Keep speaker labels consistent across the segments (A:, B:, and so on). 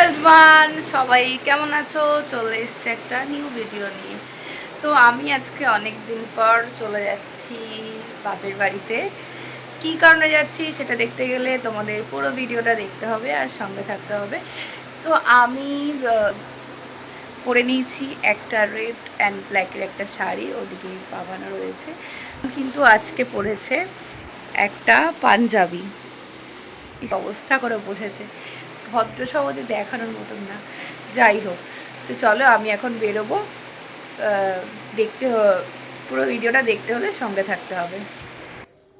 A: Everyone, সবাই কেমন আছো? চলে এসছে একটা নিউ ভিডিও নিয়ে। তো আমি আজকে অনেক দিন পর চলে যাচ্ছি বাপের বাড়িতে। কি কারণে যাচ্ছি সেটা দেখতে গেলে তোমাদের পুরো ভিডিওটা দেখতে হবে আর সঙ্গে থাকতে হবে। তো আমি পরে নিয়েছি একটা রেড অ্যান্ড ব্ল্যাকের একটা শাড়ি, ওদিকে পাবানো রয়েছে। কিন্তু আজকে পরেছে একটা পাঞ্জাবি। অবস্থা করে বসেছে, ভদ্র সমাজে দেখানোর মতন না। যাই হোক, তো চলো আমি এখন বেরোবো। দেখতে পুরো ভিডিওটা দেখতে হলে সঙ্গে থাকতে হবে।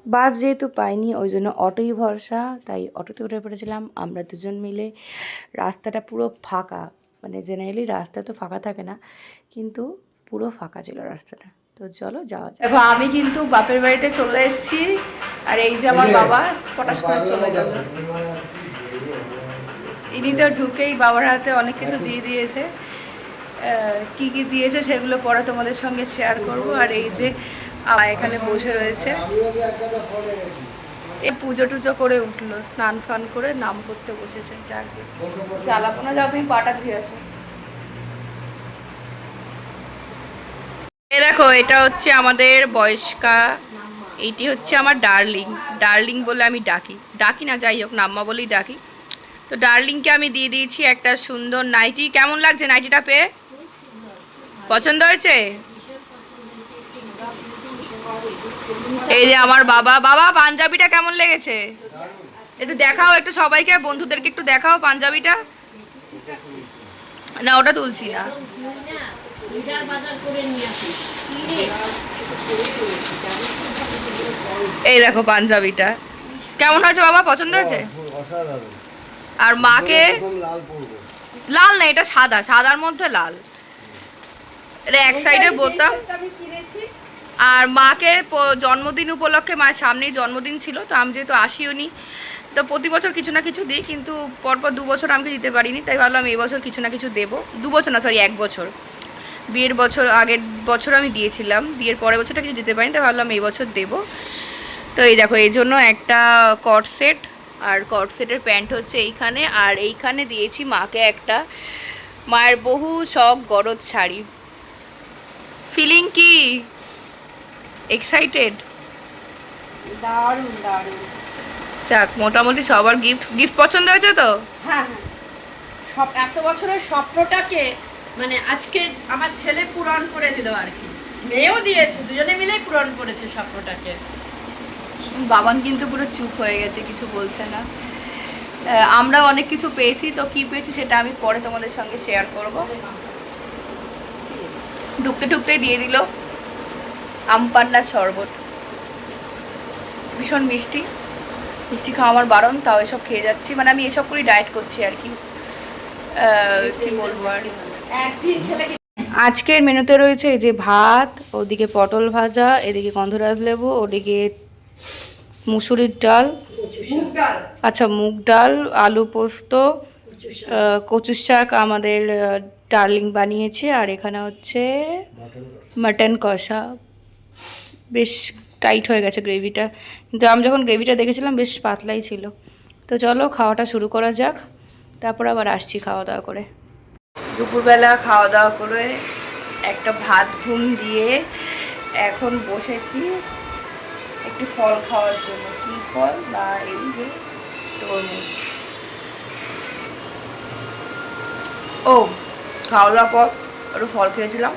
A: বাস যেহেতু পাইনি ওই জন্য অটোই ভরসা, তাই অটোতে উঠে পড়েছিলাম আমরা দুজন মিলে। রাস্তাটা পুরো ফাঁকা, মানে জেনারেলি রাস্তা তো ফাঁকা থাকে না, কিন্তু পুরো ফাঁকা ছিল রাস্তাটা। তো চলো যাওয়া যাক। দেখো আমি কিন্তু বাপের বাড়িতে চলে এসেছি, আর এই যে আমার বাবা পটাশ করে চলে গেল। ইনি তো ঢুকেই বাবার হাতে অনেক কিছু দিয়ে দিয়েছে। কি কি দিয়েছে সেগুলো পরে তোমাদের সঙ্গে শেয়ার করব। আর এই যে এখানে বসে রয়েছে, এই পুজো টুজো করে উঠলো, স্নান ফান করে নাম করতে বসেছে। যাকে চালাবো না, যাও তুমি পাটা ধুয়ে আসো। এ দেখো, এটা হচ্ছে আমাদের বয়স্কা, এইটি হচ্ছে আমার ডার্লিং। ডার্লিং বলে আমি ডাকি না, যাই হোক নাম্মা বলেই ডাকি। তো ডার্লিংকে আমি দিয়ে দিয়েছি একটা সুন্দর নাইটি। কেমন লাগছে নাইটিটা পেয়ে? পছন্দ হয়েছে? এই যে আমার বাবা, বাবা পাঞ্জাবিটা কেমন লেগেছে? একটু দেখাও, একটু সবাইকে, বন্ধুদেরকে একটু দেখাও পাঞ্জাবিটা। না ওটা তুলছি না। এই দেখো পাঞ্জাবিটা কেমন হয়েছে বাবা, পছন্দ হয়েছে? আর মাকে লাল না, এটা সাদা, সাদার মধ্যে লাল, এটা এক সাইডে বোতাম। আর মাকে জন্মদিন উপলক্ষে, মায়ের সামনেই জন্মদিন ছিল, তো আমি যেহেতু আসিও নি, তো প্রতি বছর কিছু না কিছু দিই, কিন্তু পরপর 2 বছর আমাকে দিতে পারিনি, তাই ভাবলাম এই বছর কিছু না কিছু দেবো। 2 বছর না, সরি 1 বছর। বিয়ের বছর, আগের বছর আমি দিয়েছিলাম, বিয়ের পরের বছরটা কিছু দিতে পারিনি, তাই ভাবলাম এই বছর দেবো। তো এই দেখো, এই জন্য একটা কট সেট, আর কট সেটের প্যান্ট হচ্ছে এইখানে, আর এইখানে দিয়েছি মাকে একটা মায়ের বহু শখ গরজ শাড়ি। ফিলিং কি? এক্সাইটেড?
B: দারুণ দারুণ।
A: যাক, মোটামুটি সবার গিফট গিফট পছন্দ হয়েছে তো?
B: হ্যাঁ হ্যাঁ, সব এত বছরের স্বপ্নটাকে মানে আজকে আমার ছেলে পূরণ করে দিল আর কি। মেয়েও দিয়েছে, দুজনে মিলেই পূরণ করেছে স্বপ্নটাকে।
A: বাবান কিন্তু পুরো চুপ হয়ে গেছে, কিছু বলছে না। আমরা অনেক কিছু পেয়েছি, তো কি পেয়েছি সেটা আমি পরে তোমাদের সঙ্গে শেয়ার করব। ঢুকতে ঢুকতেই দিয়ে দিল আম পান্নার শরবত, ভীষণ মিষ্টি। মিষ্টি খাওয়া আমার বারণ, তাও এসব খেয়ে যাচ্ছি, মানে আমি এসব করেই ডায়েট করছি আর কি। কি বলবো আর।
B: একদিন খেলে
A: আজকের মেনুতে রয়েছে এই যে ভাত, ওদিকে পটল ভাজা, এদিকে গন্ধরাজ লেবু, ওদিকে মুসুরির ডাল, আচ্ছা মুগ ডাল, আলু পোস্ত, কচুর শাক আমাদের ডার্লিং বানিয়েছে, আর এখানে হচ্ছে মাটন কষা। বেশ টাইট হয়ে গেছে গ্রেভিটা, কিন্তু আমি যখন গ্রেভিটা দেখেছিলাম বেশ পাতলাই ছিল। তো চলো খাওয়াটা শুরু করা যাক, তারপর আবার আসছি খাওয়া দাওয়া করে। দুপুরবেলা খাওয়া দাওয়া করে একটা ভাত ঘুম দিয়ে এখন বসেছি একটু ফল খাওয়ার জন্য। কি ফল? না, এই যে তরমুজ। ও, খাওয়া দাওয়ার পর একটু ফল খেয়েছিলাম,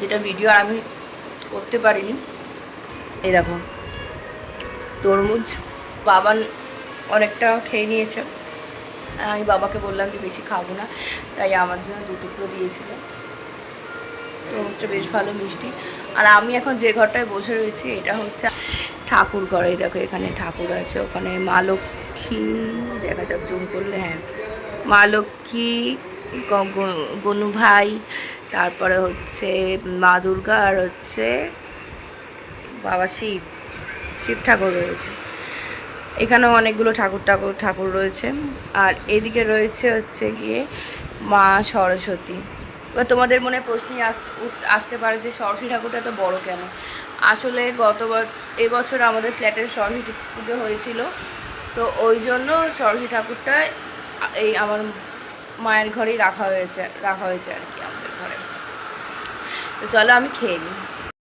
A: যেটা ভিডিও আমি করতে পারিনি। এই দেখো তরমুজ, বাবা অনেকটা খেয়ে নিয়েছে। আমি বাবাকে বললাম যে বেশি খাবো না, তাই আমার জন্য 2 টুকরো দিয়েছিল। তরমুজটা বেশ ভালো মিষ্টি। আর আমি এখন যে ঘরটায় বসে রয়েছি এটা হচ্ছে ঠাকুর ঘর। এই দেখো এখানে ঠাকুর আছে, ওখানে মা লক্ষ্মী দেখা যাক জুম করলে, হ্যাঁ মা লক্ষ্মী, গনু ভাই, তারপরে হচ্ছে মা দুর্গা, আর হচ্ছে বাবা শিব, শিব ঠাকুর রয়েছে। এখানেও অনেকগুলো ঠাকুর রয়েছে। আর এদিকে রয়েছে হচ্ছে গিয়ে মা সরস্বতী। এবার তোমাদের মনে প্রশ্ন আসতে পারে যে সরস্বতী ঠাকুরটা এত বড় কেন? আসলে এবছর আমাদের ফ্ল্যাটের সরস্বতী পুজো হয়েছিল, তো ওই জন্য সরস্বতী ঠাকুরটা এই আমার মায়ের ঘরেই রাখা হয়েছে আর কি, আমাদের ঘরে। তো চলো আমি খেয়ে নিই।